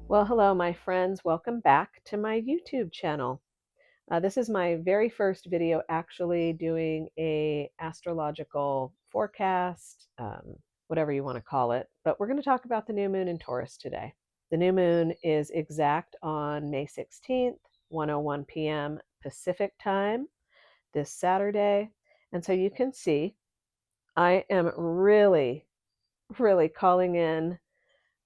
Well, hello, my friends. Welcome back to my YouTube channel. This is my very first video actually doing a astrological forecast, whatever you want to call it. But we're going to talk about the new moon in Taurus today. The new moon is exact on May 16th, 1:01 p.m. Pacific time this Saturday. And so you can see I am really calling in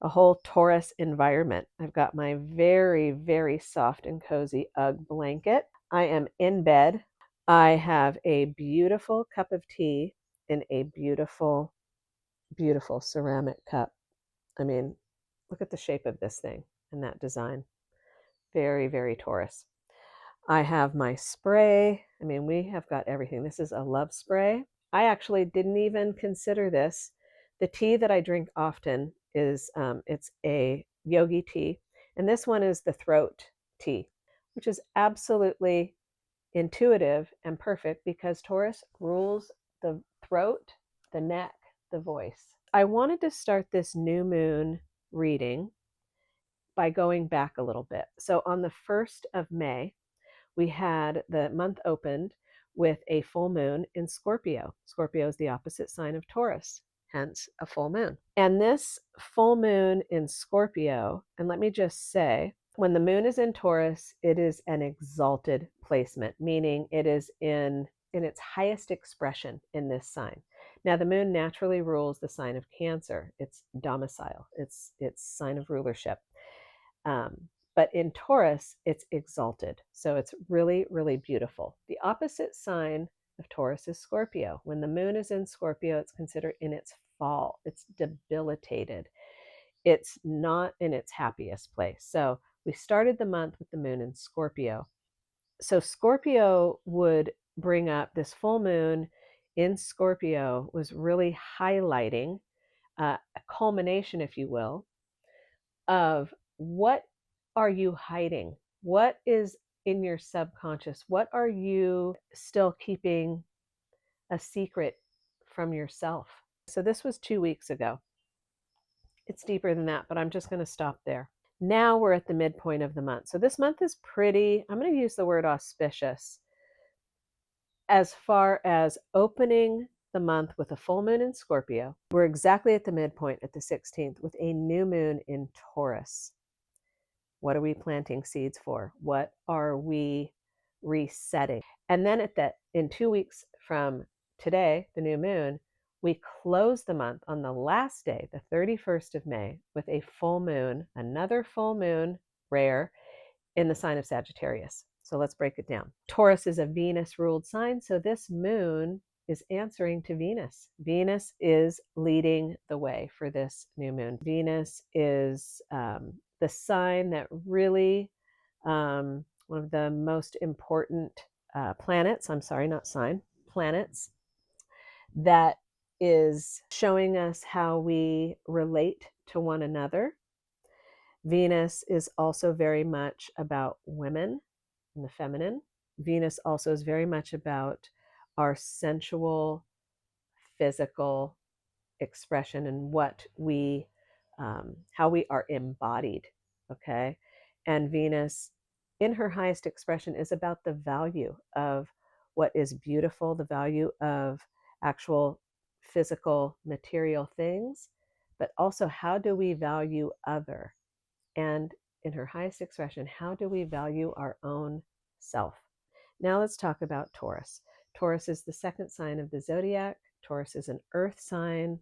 a whole Taurus environment. I've got my very, very soft and cozy UGG blanket. I am in bed. I have a beautiful cup of tea in a beautiful, beautiful ceramic cup. I mean, look at the shape of this thing and that design. Very, very Taurus. I have my spray. I mean, we have got everything. This is a love spray. I actually didn't even consider this. The tea that I drink often is it's a yogi tea, and this one is the throat tea, which is absolutely intuitive and perfect because Taurus rules the throat, the neck, the voice. I wanted to start this new moon reading by going back a little bit. So on the 1st of May, we had the month opened with a full moon in Scorpio. Scorpio is the opposite sign of Taurus, hence a full moon. And this full moon in Scorpio, and let me just say, when the moon is in Taurus, it is an exalted placement, meaning it is in its highest expression in this sign. Now, the moon naturally rules the sign of Cancer, its domicile, its sign of rulership. But in Taurus, it's exalted. So it's really, really beautiful. The opposite sign of Taurus is Scorpio. When the moon is in Scorpio, it's considered in its fall. It's debilitated. It's not in its happiest place. So we started the month with the moon in Scorpio. So Scorpio would bring up this full moon in Scorpio was really highlighting a culmination, if you will, of what are you hiding? What is in your subconscious? What are you still keeping a secret from yourself? So this was 2 weeks ago. It's deeper than that, but I'm just going to stop there. Now we're at the midpoint of the month. So this month is pretty, I'm going to use the word auspicious, as far as opening the month with a full moon in Scorpio. We're exactly at the midpoint at the 16th with a new moon in Taurus. What are we planting seeds for? What are we resetting? And then in 2 weeks from today, the new moon, we close the month on the last day, the 31st of May, with a full moon, another full moon, rare, in the sign of Sagittarius. So let's break it down. Taurus is a Venus-ruled sign, so this moon is answering to Venus. Venus is leading the way for this new moon. Venus is the sign that really, one of the most important planets, I'm sorry, not sign, planets, that is showing us how we relate to one another. Venus is also very much about women and the feminine. Venus also is very much about our sensual, physical expression and what we, how we are embodied. Okay. And Venus, in her highest expression, is about the value of what is beautiful, the value of actual physical material things, but also how do we value other? And in her highest expression, how do we value our own self? Now let's talk about Taurus. Taurus is the second sign of the zodiac. Taurus is an earth sign,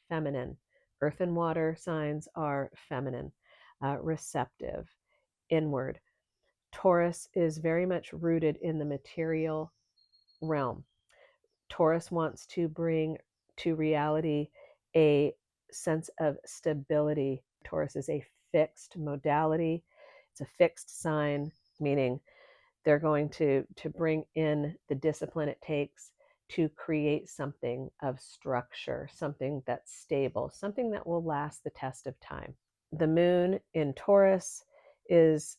feminine. Earth and water signs are feminine, receptive, inward. Taurus is very much rooted in the material realm. Taurus wants to bring to reality a sense of stability. Taurus is a fixed modality. It's a fixed sign, meaning they're going to bring in the discipline it takes to create something of structure, something that's stable, something that will last the test of time. The moon in Taurus is,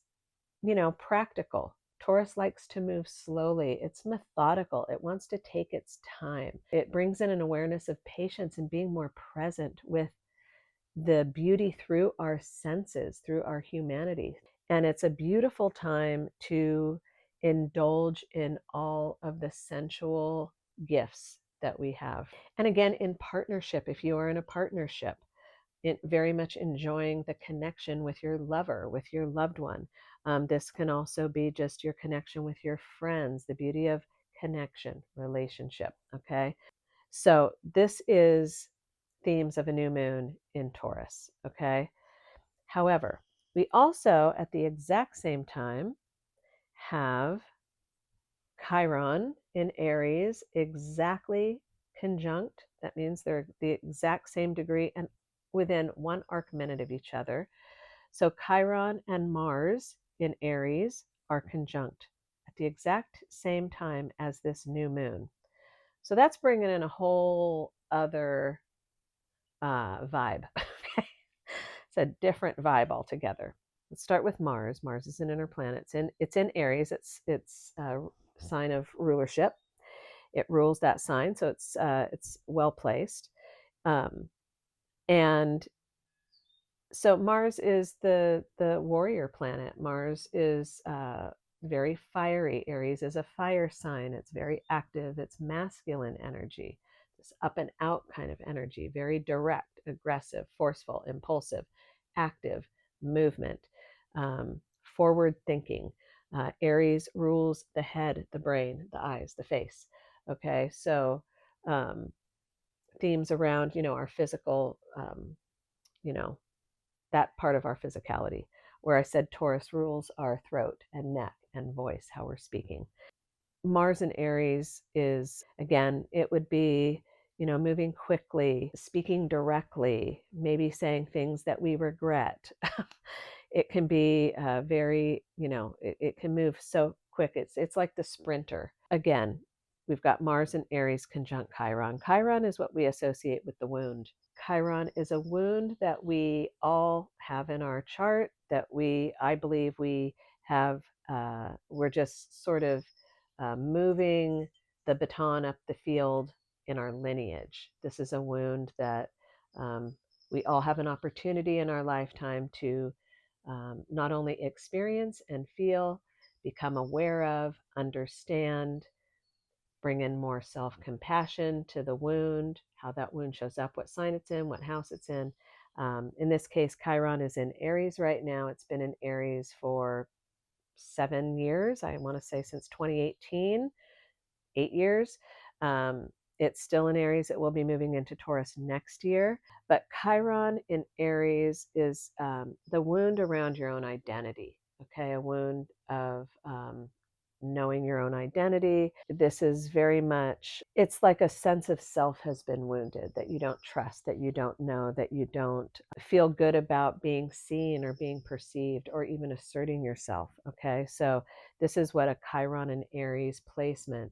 practical. Taurus likes to move slowly. It's methodical. It wants to take its time. It brings in an awareness of patience and being more present with the beauty through our senses, through our humanity. And it's a beautiful time to indulge in all of the sensual gifts that we have. And again, in partnership, if you are in a partnership, very much enjoying the connection with your lover, with your loved one. This can also be just your connection with your friends, the beauty of connection, relationship. Okay. So this is themes of a new moon in Taurus. Okay. However, we also at the exact same time have Chiron in Aries exactly conjunct. That means they're the exact same degree and within one arc minute of each other. So Chiron and Mars in Aries are conjunct at the exact same time as this new moon. So that's bringing in a whole other vibe. Okay. It's a different vibe altogether. Let's start with Mars. Mars is an inner planet. It's in Aries. It's a sign of rulership. It rules that sign, so it's well placed. And so Mars is the warrior planet. Mars is very fiery. Aries is a fire sign. It's very active. It's masculine energy, this up and out kind of energy, very direct, aggressive, forceful, impulsive, active, movement, forward thinking. Aries rules the head, the brain, the eyes, the face. Okay, so um, themes around our physical, you know that part of our physicality, where I said Taurus rules our throat and neck and voice, how we're speaking. Mars in Aries is, again, it would be, moving quickly, speaking directly, maybe saying things that we regret. It can be very, it can move so quick. It's like the sprinter. Again, we've got Mars and Aries conjunct Chiron. Chiron is what we associate with the wound. Chiron is a wound that we all have in our chart that I believe we have, we're just sort of moving the baton up the field in our lineage. This is a wound that we all have an opportunity in our lifetime to not only experience and feel, become aware of, understand, bring in more self compassion to the wound, how that wound shows up, what sign it's in, what house it's in. In this case, Chiron is in Aries right now. It's been in Aries for 7 years. I want to say since 2018, 8 years. It's still in Aries. It will be moving into Taurus next year. But Chiron in Aries is the wound around your own identity. Okay, a wound of knowing your own identity. This is very much, it's like a sense of self has been wounded, that you don't trust, that you don't know, that you don't feel good about being seen or being perceived or even asserting yourself. Okay, so this is what a Chiron and Aries placement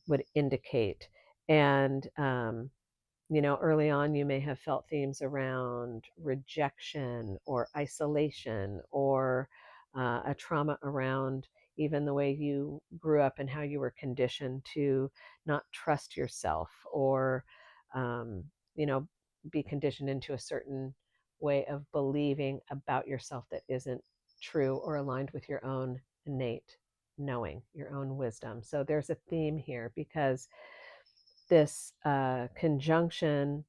would indicate. And early on, you may have felt themes around rejection or isolation or a trauma around even the way you grew up and how you were conditioned to not trust yourself or, um, you know, be conditioned into a certain way of believing about yourself that isn't true or aligned with your own innate knowing, your own wisdom. So there's a theme here because this conjunction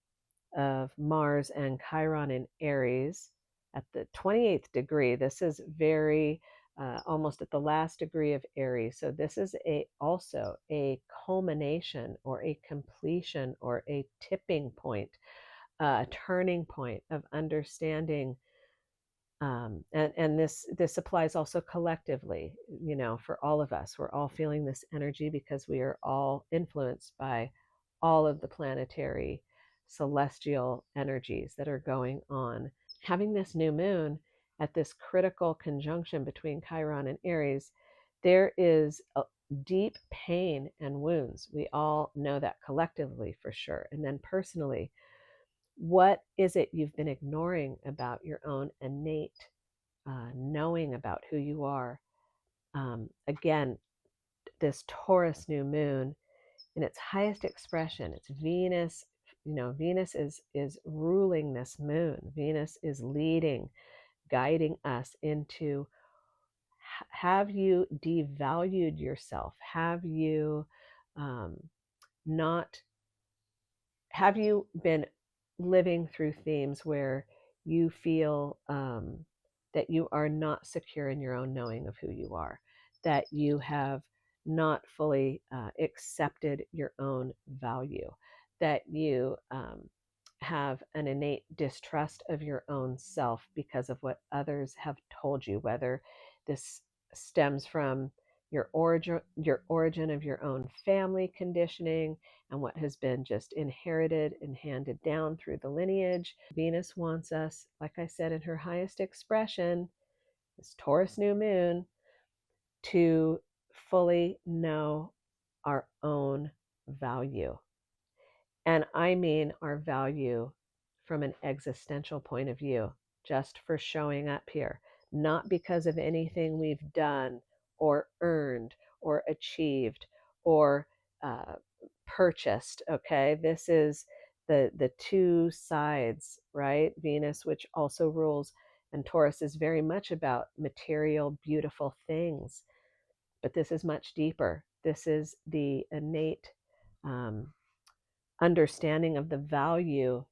of Mars and Chiron in Aries at the 28th degree. This is very almost at the last degree of Aries. So this is also a culmination or a completion or a tipping point, a turning point of understanding. And this applies also collectively, for all of us. We're all feeling this energy because we are all influenced by all of the planetary celestial energies that are going on. Having this new moon at this critical conjunction between Chiron and Aries, there is a deep pain and wounds. We all know that collectively for sure. And then personally, what is it you've been ignoring about your own innate knowing about who you are? Again, this Taurus new moon in its highest expression, it's Venus, Venus is ruling this moon. Venus is leading, guiding us into, have you devalued yourself? Have you um, not have you been living through themes where you feel that you are not secure in your own knowing of who you are, that you have not fully accepted your own value, that you have an innate distrust of your own self because of what others have told you, whether this stems from your origin of your own family conditioning and what has been just inherited and handed down through the lineage. Venus wants us, like I said, in her highest expression, this Taurus new moon, to fully know our own value. And I mean our value from an existential point of view, just for showing up here, not because of anything we've done or earned or achieved or uh, purchased. Okay, this is the two sides, right? Venus, which also rules, and Taurus is very much about material, beautiful things, but this is much deeper. This is the innate understanding of the value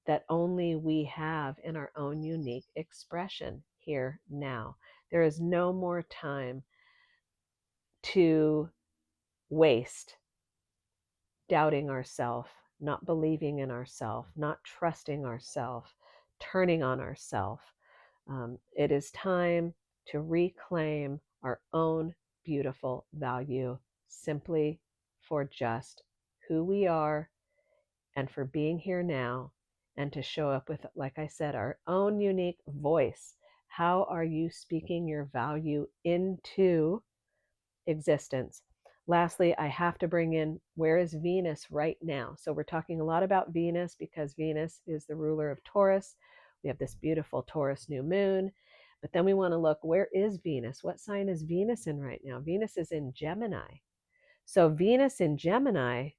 that only we have in our own unique expression here now. There is no more time to waste doubting ourselves, not believing in ourselves, not trusting ourselves, turning on ourselves. It is time to reclaim our own beautiful value simply for just who we are and for being here now, and to show up with, like I said, our own unique voice. How are you speaking your value into existence? Lastly, I have to bring in, where is Venus right now? So we're talking a lot about Venus because Venus is the ruler of Taurus. We have this beautiful Taurus new moon. But then we want to look, where is Venus? What sign is Venus in right now? Venus is in Gemini. So Venus in Gemini,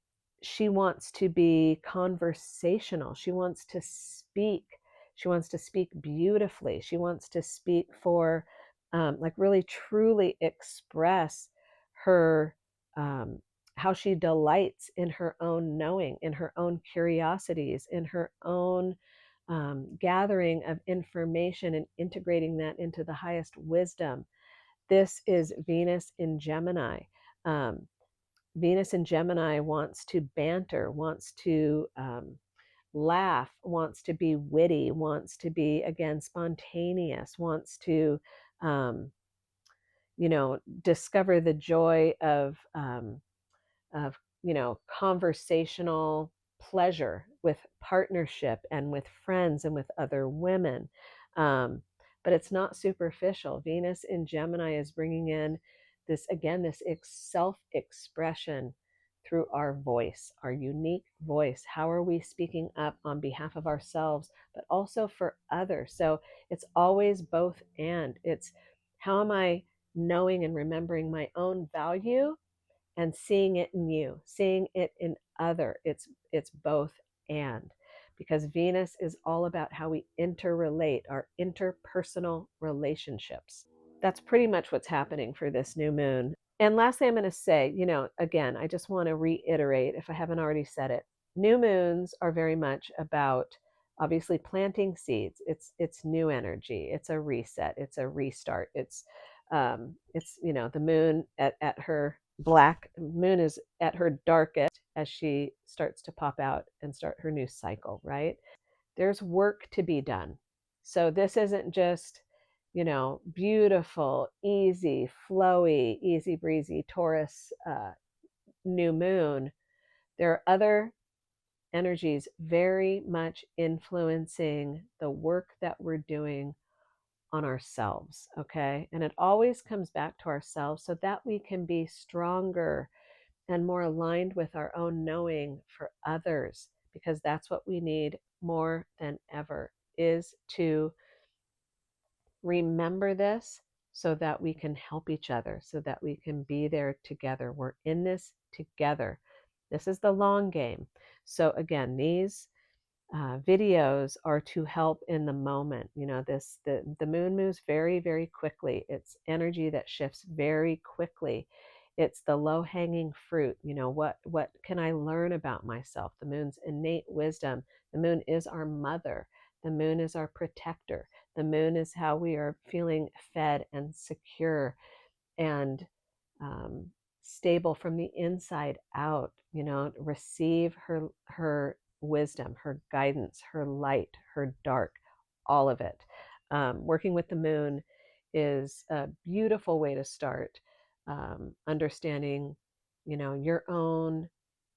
she wants to be conversational. She wants to speak. She wants to speak beautifully. She wants to speak for, like, really truly express her, how she delights in her own knowing, in her own curiosities, in her own gathering of information and integrating that into the highest wisdom. This is Venus in Gemini. Um, Venus in Gemini wants to banter, wants to laugh, wants to be witty, wants to be, again, spontaneous, wants to, discover the joy of conversational pleasure with partnership and with friends and with other women. But it's not superficial. Venus in Gemini is bringing in this, again, this self-expression through our voice, our unique voice. How are we speaking up on behalf of ourselves, but also for others? So it's always both and. It's, how am I knowing and remembering my own value and seeing it in you, seeing it in other. It's both and, because Venus is all about how we interrelate, our interpersonal relationships. That's pretty much what's happening for this new moon. And lastly, I'm going to say, again, I just want to reiterate, if I haven't already said it, new moons are very much about, obviously, planting seeds. It's new energy. It's a reset. It's a restart. It's the moon at her black moon is at her darkest as she starts to pop out and start her new cycle, right? There's work to be done. So this isn't just, beautiful, easy, flowy, easy breezy Taurus new moon. There are other energies very much influencing the work that we're doing on ourselves, okay? And it always comes back to ourselves so that we can be stronger and more aligned with our own knowing for others, because that's what we need more than ever, is to remember this so that we can help each other, so that we can be there together. We're in this together. This is the long game. So again, these videos are to help in the moment. You know, the moon moves very, very quickly. It's energy that shifts very quickly. It's the low hanging fruit. You know, what can I learn about myself? The moon's innate wisdom. The moon is our mother. The moon is our protector. The moon is how we are feeling fed and secure and um, stable from the inside out. You know, receive her wisdom, her guidance, her light, her dark, all of it. Working with the moon is a beautiful way to start understanding, you know, your own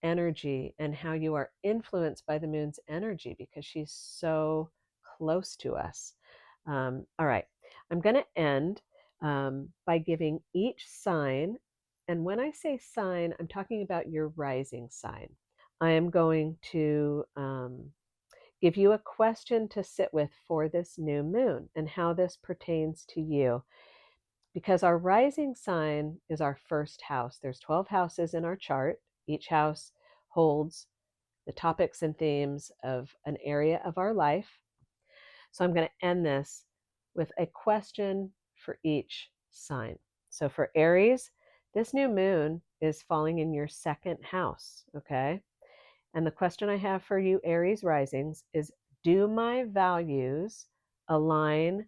energy and how you are influenced by the moon's energy because she's so close to us. All right, I'm going to end by giving each sign. And when I say sign, I'm talking about your rising sign. I am going to give you a question to sit with for this new moon and how this pertains to you. Because our rising sign is our first house. There's 12 houses in our chart. Each house holds the topics and themes of an area of our life. So I'm going to end this with a question for each sign. So for Aries, this new moon is falling in your second house, okay? And the question I have for you, Aries risings, is do my values align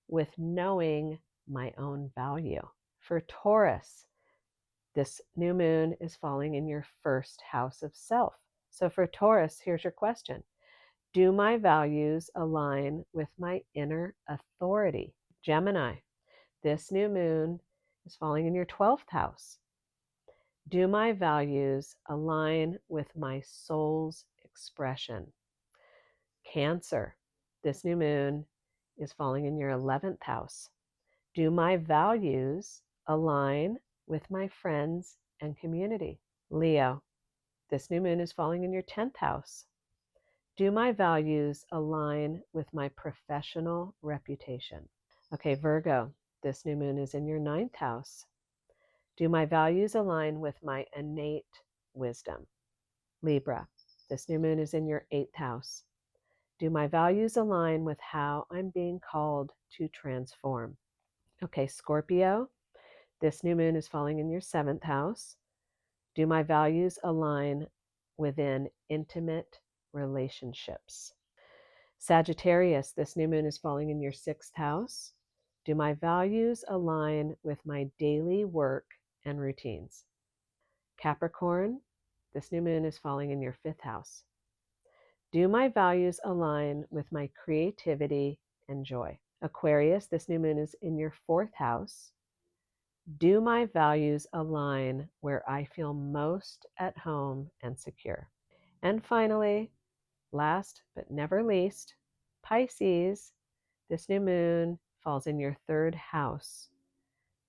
with knowing my own value? For Taurus, this new moon is falling in your first house of self. So for Taurus, here's your question. Do my values align with my inner authority? Gemini, this new moon is falling in your 12th house. Do my values align with my soul's expression? Cancer, this new moon is falling in your 11th house. Do my values align with my friends and community? Leo, this new moon is falling in your 10th house. Do my values align with my professional reputation? Okay, Virgo, this new moon is in your 9th house. Do my values align with my innate wisdom? Libra, this new moon is in your 8th house. Do my values align with how I'm being called to transform? Okay, Scorpio, this new moon is falling in your 7th house. Do my values align within intimate relationships? Sagittarius, this new moon is falling in your 6th house. Do my values align with my daily work and routines? Capricorn, this new moon is falling in your 5th house. Do my values align with my creativity and joy? Aquarius, this new moon is in your 4th house. Do my values align where I feel most at home and secure? And finally, last but never least, Pisces, this new moon falls in your 3rd house.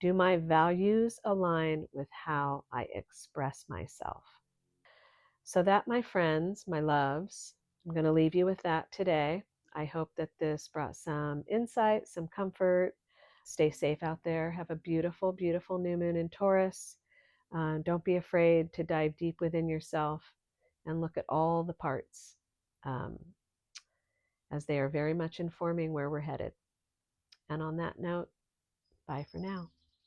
Do my values align with how I express myself? So that, my friends, my loves, I'm going to leave you with that today. I hope that this brought some insight, some comfort. Stay safe out there. Have a beautiful, beautiful new moon in Taurus. Don't be afraid to dive deep within yourself and look at all the parts um, as they are very much informing where we're headed. And on that note, bye for now.